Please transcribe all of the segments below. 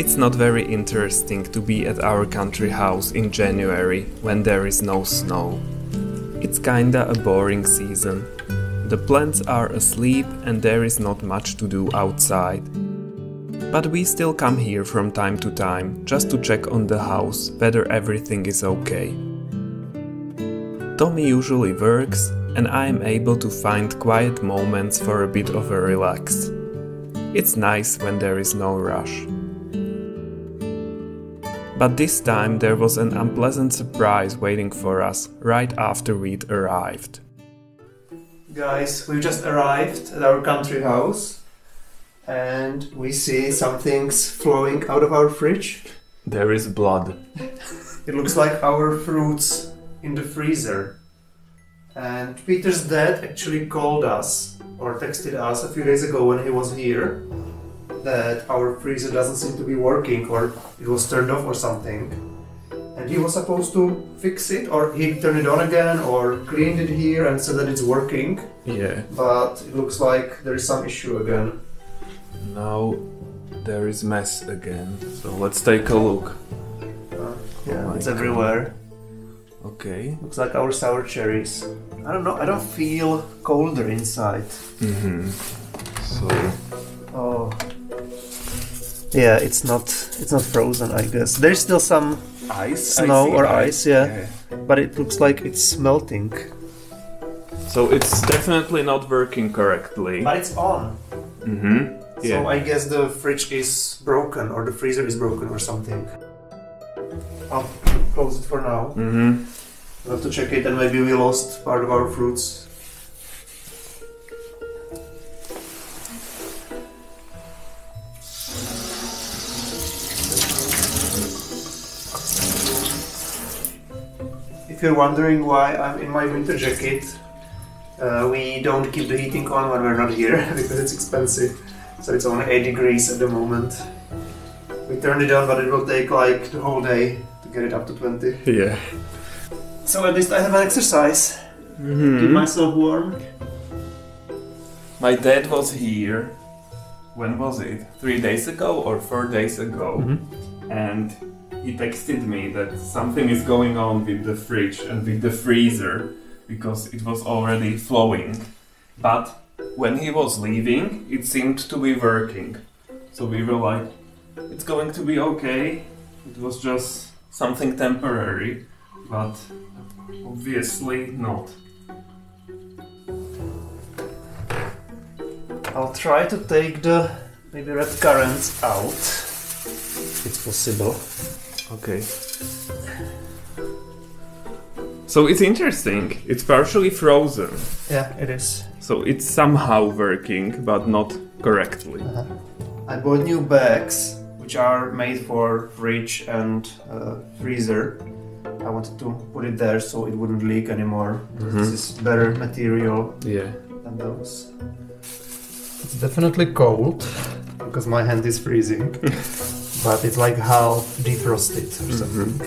It's not very interesting to be at our country house in January when there is no snow. It's kinda a boring season. The plants are asleep and there is not much to do outside. But we still come here from time to time just to check on the house whether everything is okay. Tommy usually works and I am able to find quiet moments for a bit of a relax. It's nice when there is no rush. But this time there was an unpleasant surprise waiting for us right after we'd arrived. Guys, we've just arrived at our country house and we see some things flowing out of our fridge. There is blood. It looks like our fruits in the freezer. And Peter's dad actually called us or texted us a few days ago when he was here that our freezer doesn't seem to be working or it was turned off or something. And he was supposed to fix it, or he turned it on again or cleaned it here and said that it's working. Yeah. But it looks like there is some issue again. Now there is mess again. So let's take a look. Yeah, it's everywhere. Okay. Looks like our sour cherries. I don't know, I don't feel colder inside. So... Oh. Yeah, it's not frozen, I guess. There's still some ice? snow or ice, yeah. But it looks like it's melting. So it's definitely not working correctly. But it's on. Yeah. So I guess the fridge is broken or the freezer is broken or something. I'll close it for now. We'll have to check it and maybe we lost part of our fruits. If you're wondering why I'm in my winter jacket, we don't keep the heating on when we're not here because it's expensive. So it's only 8 degrees at the moment. We turned it on, but it will take like the whole day to get it up to 20. Yeah. So at least I have an exercise. Keep myself warm. My dad was here. When was it? 3 days ago or 4 days ago? And he texted me that something is going on with the fridge and with the freezer because it was already flowing. But when he was leaving, it seemed to be working. So we were like, it's going to be okay. It was just something temporary, but obviously not. I'll try to take the maybe red currants out. It's possible. Okay. So it's interesting. It's partially frozen. Yeah, it is. So it's somehow working, but not correctly. I bought new bags, which are made for fridge and freezer. I wanted to put it there so it wouldn't leak anymore. This is better material than those. It's definitely cold because my hand is freezing. But it's like half defrosted or something.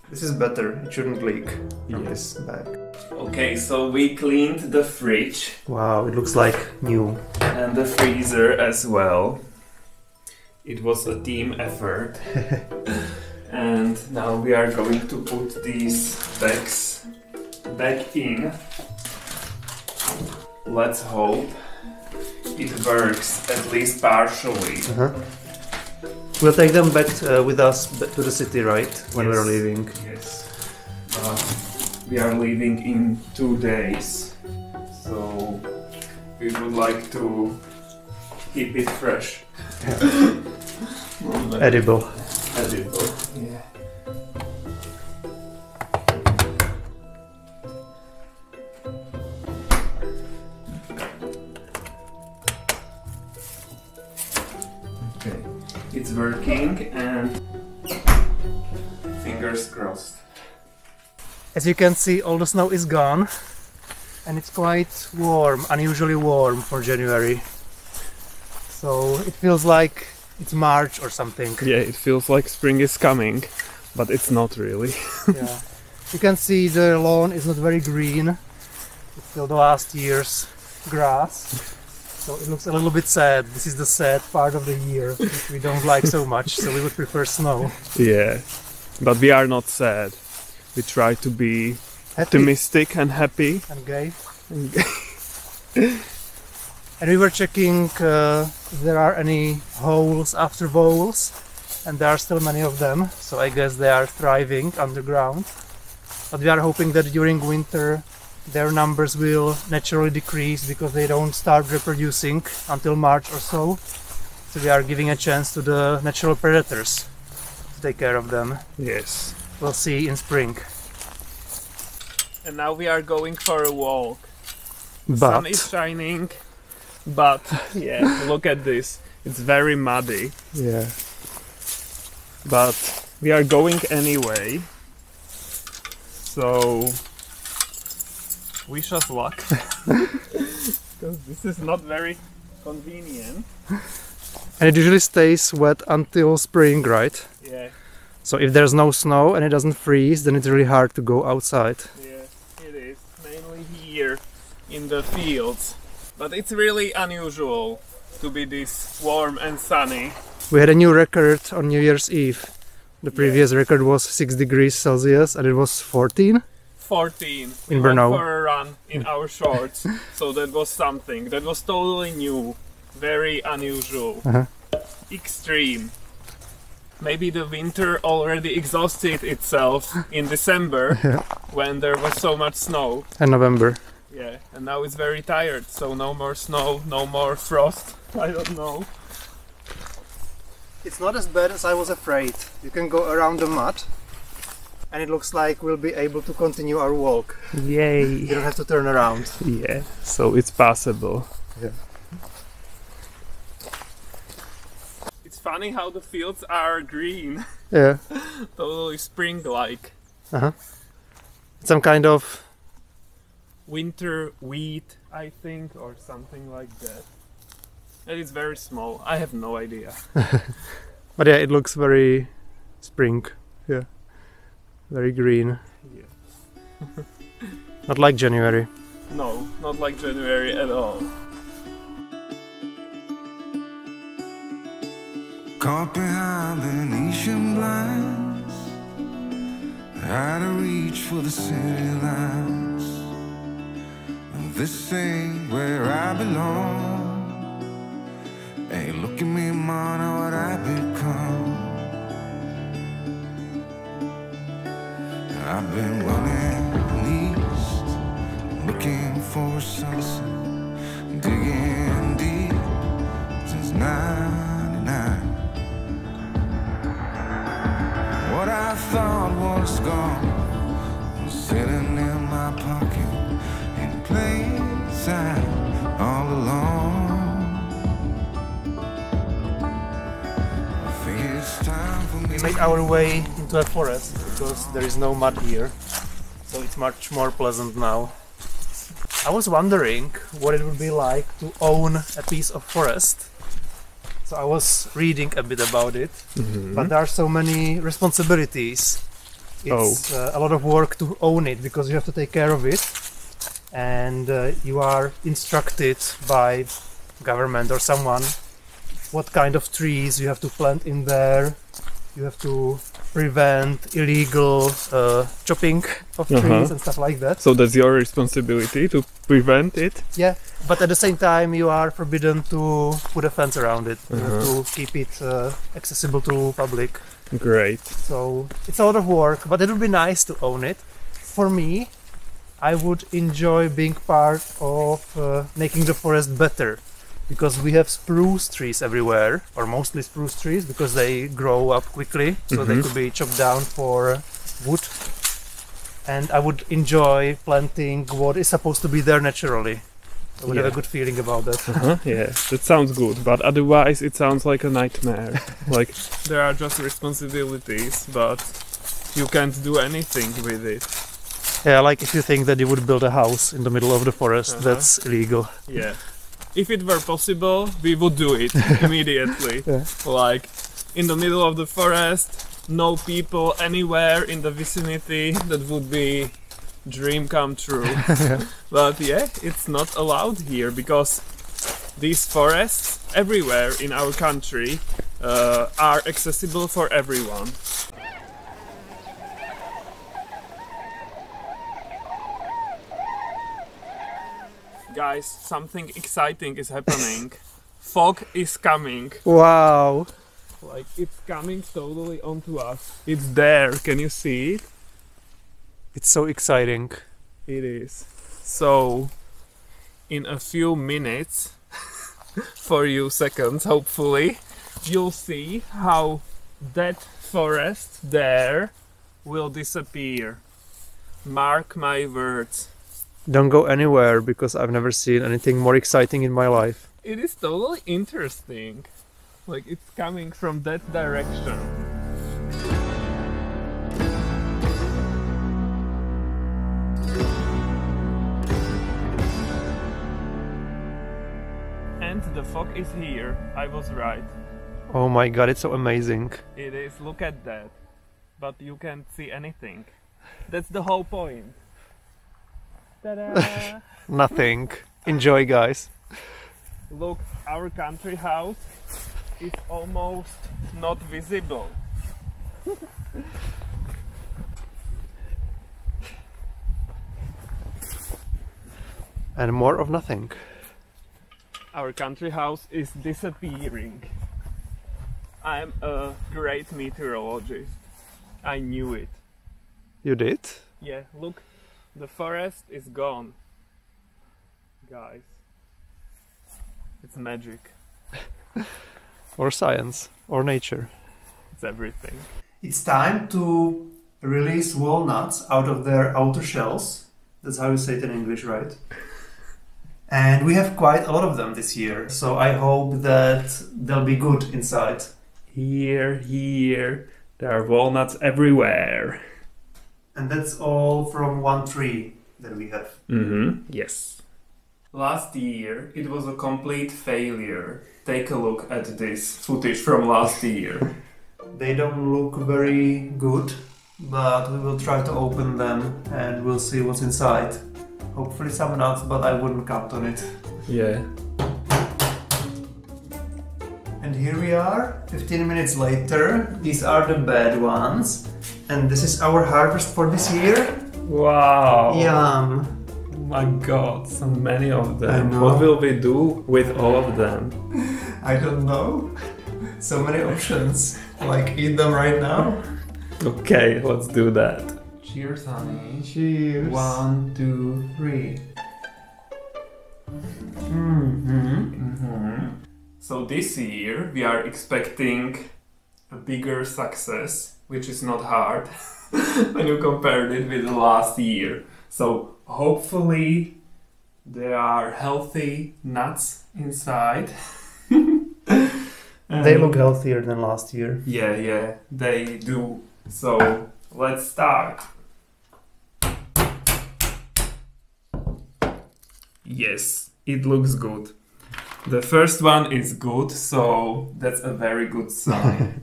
This is better, it shouldn't leak from this bag. Okay, so we cleaned the fridge. Wow, it looks like new. And the freezer as well. It was a team effort. And now we are going to put these bags back in. Let's hope it works, at least partially. We'll take them back with us to the city, right? When we're leaving. Yes. We are leaving in 2 days. So we would like to keep it fresh. Edible. Edible, yeah. Okay, it's working and fingers crossed. As you can see, all the snow is gone and it's quite warm, unusually warm for January. So it feels like it's March or something. Yeah, it feels like spring is coming, but it's not really. Yeah. You can see the lawn is not very green. It's still the last year's grass. So it looks a little bit sad. This is the sad part of the year, which we don't like so much, so we would prefer snow. Yeah, but we are not sad. We try to be optimistic and happy. And gay. And we were checking if there are any holes after bowls, and there are still many of them, so I guess they are thriving underground. But we are hoping that during winter their numbers will naturally decrease because they don't start reproducing until March or so. So we are giving a chance to the natural predators to take care of them. Yes. We'll see in spring. And now we are going for a walk. But Sun is shining, but yeah, look at this. It's very muddy. yeah, But we are going anyway. So wish us luck. Because this is not very convenient. and it usually stays wet until spring, right? Yeah, So if there's no snow and it doesn't freeze, then it's really hard to go outside. yeah, it is. Mainly here in the fields. But it's really unusual to be this warm and sunny. We had a new record on New Year's Eve. The previous record was 6 degrees Celsius and it was 14. 14 In we Brno. went for a run in our shorts, so that was something. That was totally new, very unusual, extreme. Maybe the winter already exhausted itself in December when there was so much snow. And November. Yeah, and now it's very tired, so no more snow, no more frost. I don't know. It's not as bad as I was afraid. You can go around the mud and it looks like we'll be able to continue our walk. Yay! You don't have to turn around. Yeah, so it's possible. Yeah. It's funny how the fields are green, Yeah. totally spring-like. Some kind of... Winter wheat, I think, or something like that. And it's very small. I have no idea. But yeah, it looks very spring. Yeah. Very green. Yeah. Not like January. No, not like January at all. Caught behind Venetian blinds, out of reach for the city lights. This ain't where I belong. Hey, look at me, man, what I've become. I've been running east, looking for a sunset, digging deep since '99. What I thought was gone was sitting in my pocket in plain sight all along. I think it's time for me. We made our way into a forest because there is no mud here, so it's much more pleasant now. I was wondering what it would be like to own a piece of forest. So I was reading a bit about it, but there are so many responsibilities. It's a lot of work to own it because you have to take care of it, and you are instructed by government or someone what kind of trees you have to plant in there. You have to prevent illegal chopping of trees and stuff like that. So that's your responsibility to prevent it? Yeah, but at the same time you are forbidden to put a fence around it. You have to keep it accessible to public. Great. So it's a lot of work, but it would be nice to own it. For me, I would enjoy being part of making the forest better, because we have spruce trees everywhere, or mostly spruce trees, because they grow up quickly, so they could be chopped down for wood. And I would enjoy planting what is supposed to be there naturally. I would have a good feeling about that. Yeah, that sounds good, but otherwise it sounds like a nightmare. Like, there are just responsibilities, but you can't do anything with it. Yeah, like if you think that you would build a house in the middle of the forest, that's illegal. Yeah. If it were possible, we would do it immediately. Like, in the middle of the forest, no people anywhere in the vicinity, that would be dream come true. But yeah, it's not allowed here because these forests everywhere in our country are accessible for everyone. Guys, something exciting is happening. Fog is coming. Wow! Like, it's coming totally onto us. It's there, can you see it? It's so exciting. It is. So, in a few minutes, for you seconds hopefully, you'll see how that forest there will disappear. Mark my words. Don't go anywhere because I've never seen anything more exciting in my life. It is totally interesting. Like, it's coming from that direction. And the fog is here. I was right. Oh my god, it's so amazing. It is. Look at that. But you can't see anything. That's the whole point. Ta-da! Nothing. Enjoy, guys. Look, our country house is almost not visible. And more of nothing. Our country house is disappearing. I'm a great meteorologist. I knew it. You did? Yeah, look, the forest is gone. Guys, it's magic. Or science. Or nature. It's everything. It's time to release walnuts out of their outer shells. That's how you say it in English, right? And we have quite a lot of them this year, so I hope that they'll be good inside. Here, there are walnuts everywhere. And that's all from one tree that we have. Yes. Last year, it was a complete failure. Take a look at this footage from last year. They don't look very good, but we will try to open them and we'll see what's inside. Hopefully some nuts, but I wouldn't count on it. Yeah. And here we are, 15 minutes later. These are the bad ones. And this is our harvest for this year. Wow. Yum. My god, so many of I them. know. What will we do with all of them? I don't know. So many options. Like eat them right now. Okay, let's do that. Cheers, honey. Cheers. 1, 2, 3. So this year we are expecting a bigger success, which is not hard when you compare it with the last year. So hopefully there are healthy nuts inside. They look healthier than last year. Yeah, they do. So let's start. Yes, it looks good. The first one is good, so that's a very good sign.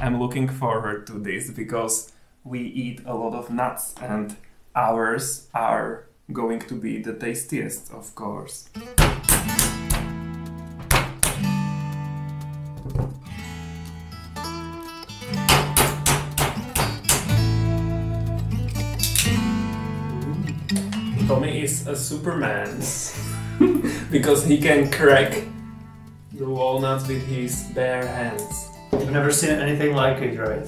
I'm looking forward to this because we eat a lot of nuts and ours are going to be the tastiest, of course. Tommy is a Superman because he can crack the walnuts with his bare hands. You've never seen anything like it, right?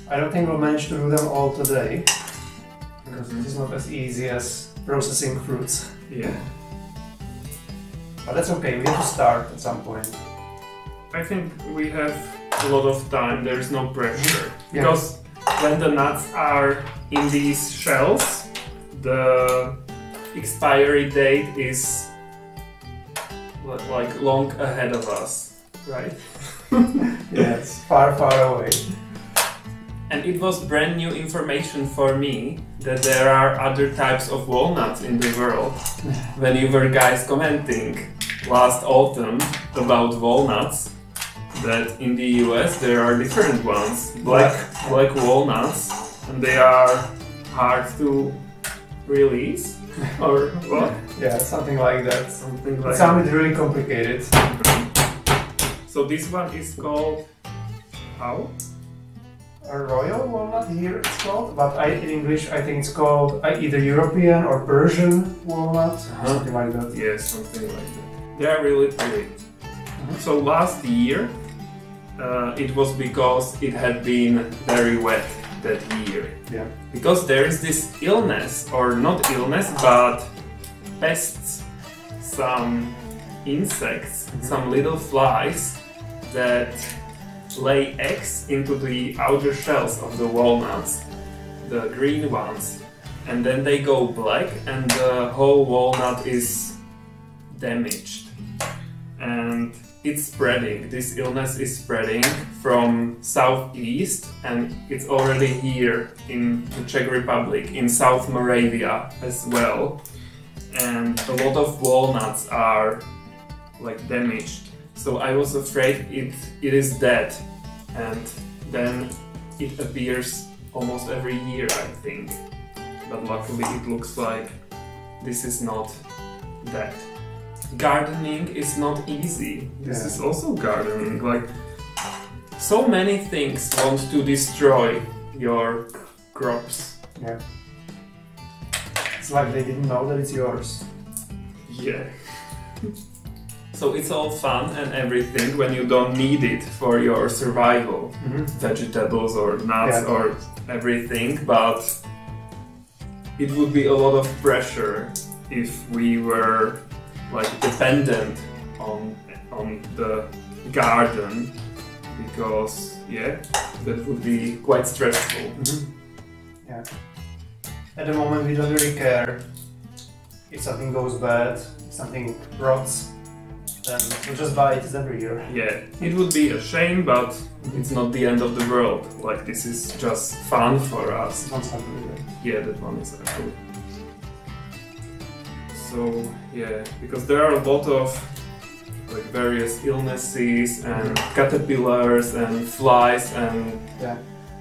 I don't think we'll manage to do them all today because this is not as easy as processing fruits. Yeah. But that's okay, we have to start at some point. I think we have a lot of time, there's no pressure. Yeah. Because when the nuts are in these shells, the expiry date is like long ahead of us, right? Yes, far, far away. And it was brand new information for me that there are other types of walnuts in the world. When you were guys commenting last autumn about walnuts, that in the US there are different ones, black walnuts, and they are hard to release, or what? Yeah, something like that. Something It like sounded really complicated. So this one is called how? A royal walnut here it's called, but in English I think it's called either European or Persian walnut, something like that. Yes, something like that. They are really pretty. So last year it was because it had been very wet that year. Yeah. Because there is this illness, or not illness, but pests, some insects, some little flies that lay eggs into the outer shells of the walnuts, the green ones, and then they go black and the whole walnut is damaged. And it's spreading, this illness is spreading from southeast, and it's already here in the Czech Republic, in South Moravia as well. And a lot of walnuts are like damaged. So I was afraid it is dead, and then it appears almost every year, I think. But luckily it looks like this is not dead. Gardening is not easy. This is also gardening. Like, so many things want to destroy your crops. Yeah. It's like they didn't know that it's yours. Yeah. So it's all fun and everything when you don't need it for your survival, vegetables or nuts or everything, but it would be a lot of pressure if we were like dependent on the garden, because that would be quite stressful. Yeah. At the moment we don't really care if something goes bad, if something rots. Then we just buy it every year. Yeah, it would be a shame, but it's not the end of the world. Like, this is just fun for us. Yeah, that one is ugly. So yeah, because there are a lot of like various illnesses and caterpillars and flies and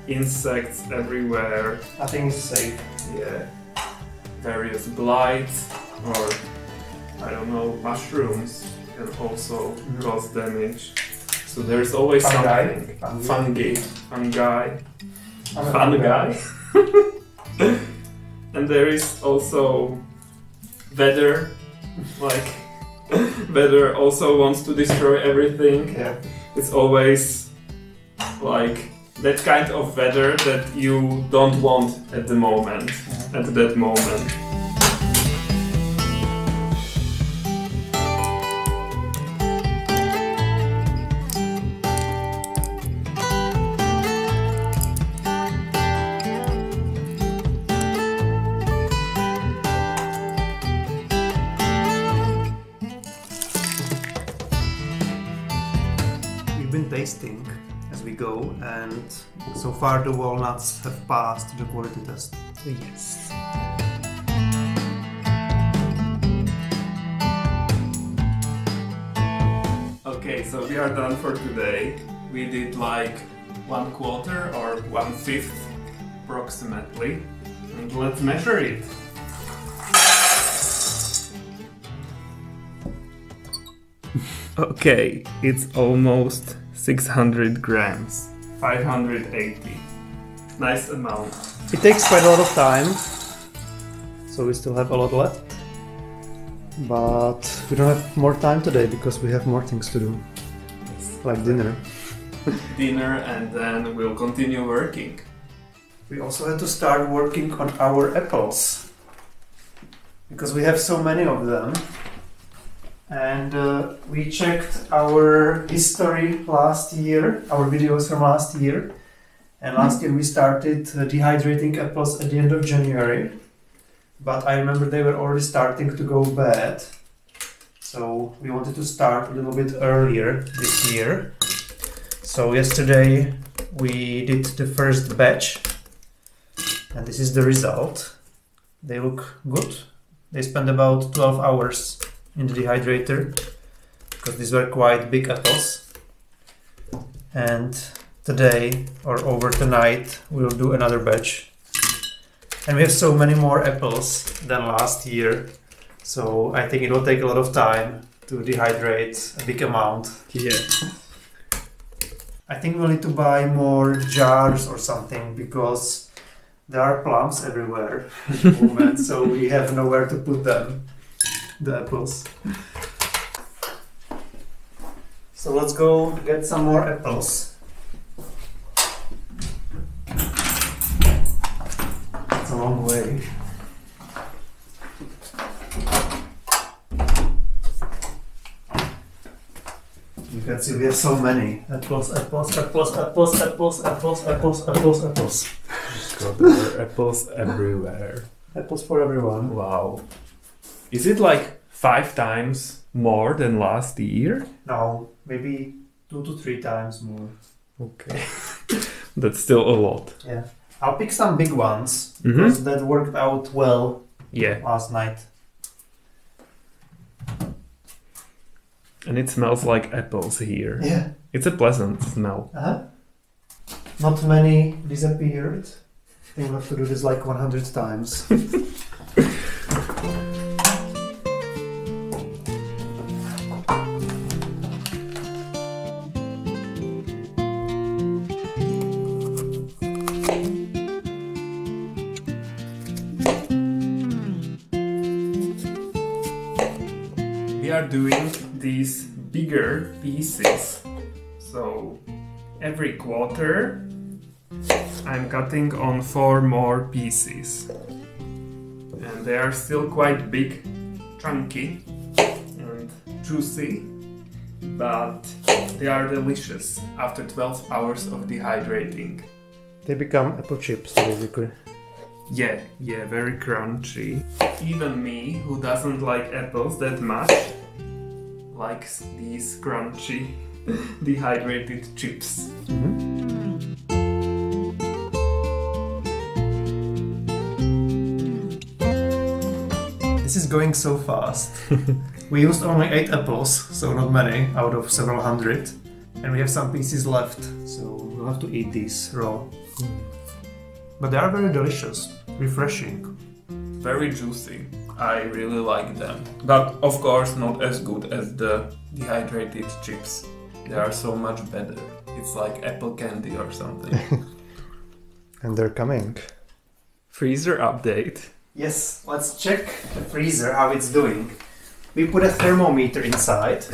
insects everywhere. Nothing is safe. Yeah, various blights or I don't know, mushrooms can also cause damage. So there's always something. Fungi. And there is also weather. Like, weather also wants to destroy everything. Yeah. It's always like that kind of weather that you don't want at the moment, at that moment. Tasting as we go, and so far the walnuts have passed the quality test. Yes. Okay, so we are done for today. We did like 1/4 or 1/5 approximately, and let's measure it. Okay, it's almost 600 grams, 580. Nice amount. It takes quite a lot of time, so we still have a lot left. But we don't have more time today because we have more things to do, like dinner. Dinner, and then we'll continue working. We also had to start working on our apples, because we have so many of them. And we checked our history last year, our videos from last year. And last year we started dehydrating apples at the end of January. But I remember they were already starting to go bad. So we wanted to start a little bit earlier this year. So yesterday we did the first batch. And this is the result. They look good. They spent about 12 hours in the dehydrator, because these were quite big apples. And today, or over tonight, we'll do another batch. And we have so many more apples than last year, So I think it will take a lot of time to dehydrate a big amount. Yeah. I think we'll need to buy more jars or something because there are plums everywhere at the moment, so we have nowhere to put them, the apples. So let's go get some more apples. It's a long way. You can see we have so many. Apples, apples, apples, apples, apples, apples, apples, apples, apples. There are apples everywhere. Apples for everyone. Wow. Is it like 5 times more than last year? No, maybe 2 to 3 times more. Okay. That's still a lot. Yeah. I'll pick some big ones because that worked out well last night. And it smells like apples here. Yeah. It's a pleasant smell. Not many disappeared. I think we'll have to do this like 100 times. We are doing these bigger pieces. So every quarter I'm cutting on 4 more pieces. And they are still quite big, chunky and juicy, but they are delicious after 12 hours of dehydrating. They become apple chips basically. Yeah, very crunchy. Even me, who doesn't like apples that much, likes these crunchy, dehydrated chips. This is going so fast. We used only 8 apples, so not many out of several hundred. And we have some pieces left, so we'll have to eat these raw. But they are very delicious, refreshing. Very juicy. I really like them. But of course not as good as the dehydrated chips. They are so much better. It's like apple candy or something. And they're coming. Freezer update. Yes, let's check the freezer, how it's doing. We put a thermometer inside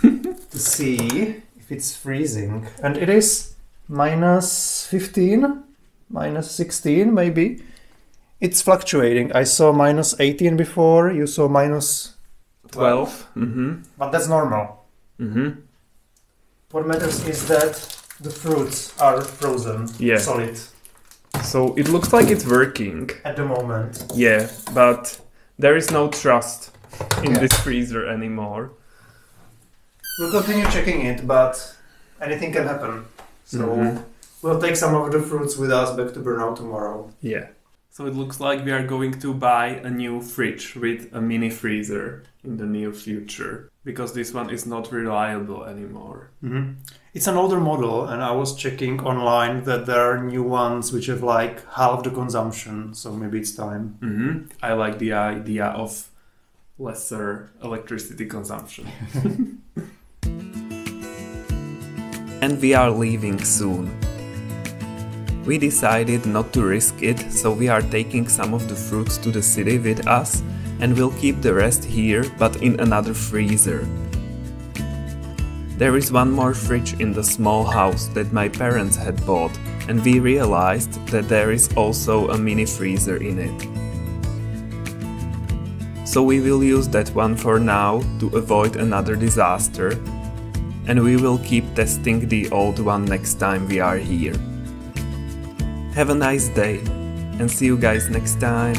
to see if it's freezing. And it is minus 15, minus 16 maybe. It's fluctuating. I saw minus 18 before, you saw minus 12. But that's normal. What matters is that the fruits are frozen, solid. So it looks like it's working. At the moment. Yeah, but there is no trust in this freezer anymore. We'll continue checking it, but anything can happen. So we'll take some of the fruits with us back to Brno tomorrow. Yeah. So it looks like we are going to buy a new fridge with a mini freezer in the near future, because this one is not reliable anymore. It's an older model, and I was checking online that there are new ones which have like half the consumption, so maybe it's time. I like the idea of lesser electricity consumption. And we are leaving soon. We decided not to risk it, so we are taking some of the fruits to the city with us, and we'll keep the rest here, but in another freezer. There is one more fridge in the small house that my parents had bought, and we realized that there is also a mini freezer in it. So we will use that one for now to avoid another disaster, and we will keep testing the old one next time we are here. Have a nice day, and see you guys next time.